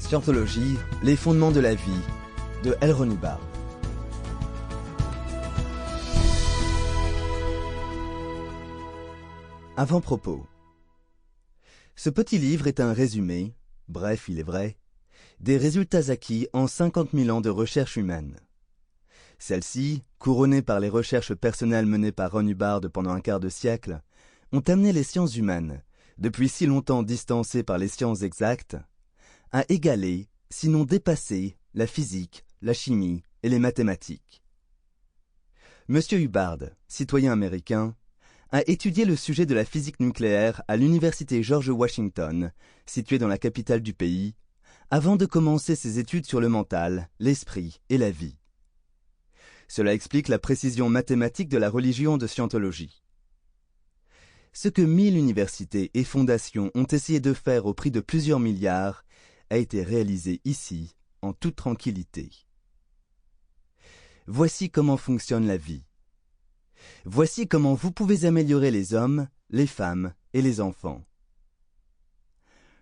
Scientologie, les fondements de la vie, de L. Ron Hubbard. Avant-propos. Ce petit livre est un résumé, bref il est vrai, des résultats acquis en 50 000 ans de recherche humaine. Celles-ci, couronnées par les recherches personnelles menées par Ron Hubbard pendant un quart de siècle, ont amené les sciences humaines, depuis si longtemps distancées par les sciences exactes, à égaler, sinon dépasser, la physique, la chimie et les mathématiques. Monsieur Hubbard, citoyen américain, a étudié le sujet de la physique nucléaire à l'université George Washington, située dans la capitale du pays, avant de commencer ses études sur le mental, l'esprit et la vie. Cela explique la précision mathématique de la religion de Scientologie. Ce que 1000 universités et fondations ont essayé de faire au prix de plusieurs milliards a été réalisé ici, en toute tranquillité. Voici comment fonctionne la vie. Voici comment vous pouvez améliorer les hommes, les femmes et les enfants.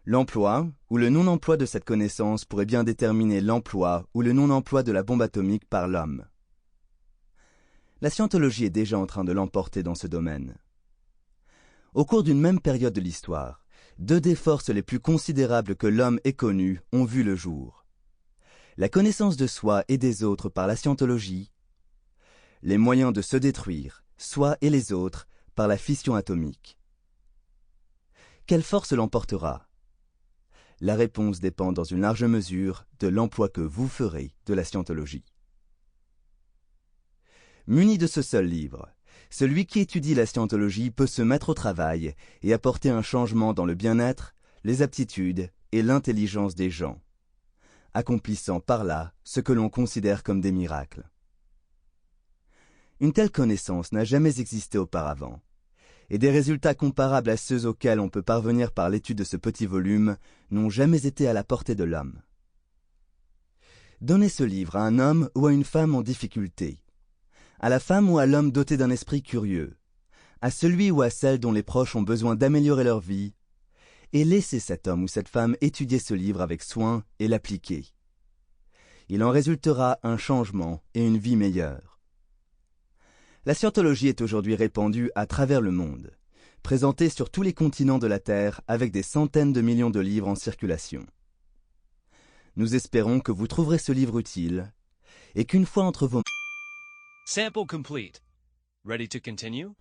L'emploi ou le non-emploi de cette connaissance pourrait bien déterminer l'emploi ou le non-emploi de la bombe atomique par l'homme. La scientologie est déjà en train de l'emporter dans ce domaine. Au cours d'une même période de l'histoire, deux des forces les plus considérables que l'homme ait connues ont vu le jour. La connaissance de soi et des autres par la scientologie, les moyens de se détruire, soi et les autres, par la fission atomique. Quelle force l'emportera? La réponse dépend dans une large mesure de l'emploi que vous ferez de la scientologie. Muni de ce seul livre, celui qui étudie la scientologie peut se mettre au travail et apporter un changement dans le bien-être, les aptitudes et l'intelligence des gens, accomplissant par là ce que l'on considère comme des miracles. Une telle connaissance n'a jamais existé auparavant, et des résultats comparables à ceux auxquels on peut parvenir par l'étude de ce petit volume n'ont jamais été à la portée de l'homme. Donnez ce livre à un homme ou à une femme en difficulté, à la femme ou à l'homme doté d'un esprit curieux, à celui ou à celle dont les proches ont besoin d'améliorer leur vie, et laissez cet homme ou cette femme étudier ce livre avec soin et l'appliquer. Il en résultera un changement et une vie meilleure. La scientologie est aujourd'hui répandue à travers le monde, présentée sur tous les continents de la Terre avec des centaines de millions de livres en circulation. Nous espérons que vous trouverez ce livre utile et qu'une fois entre vos Sample complete. Ready to continue?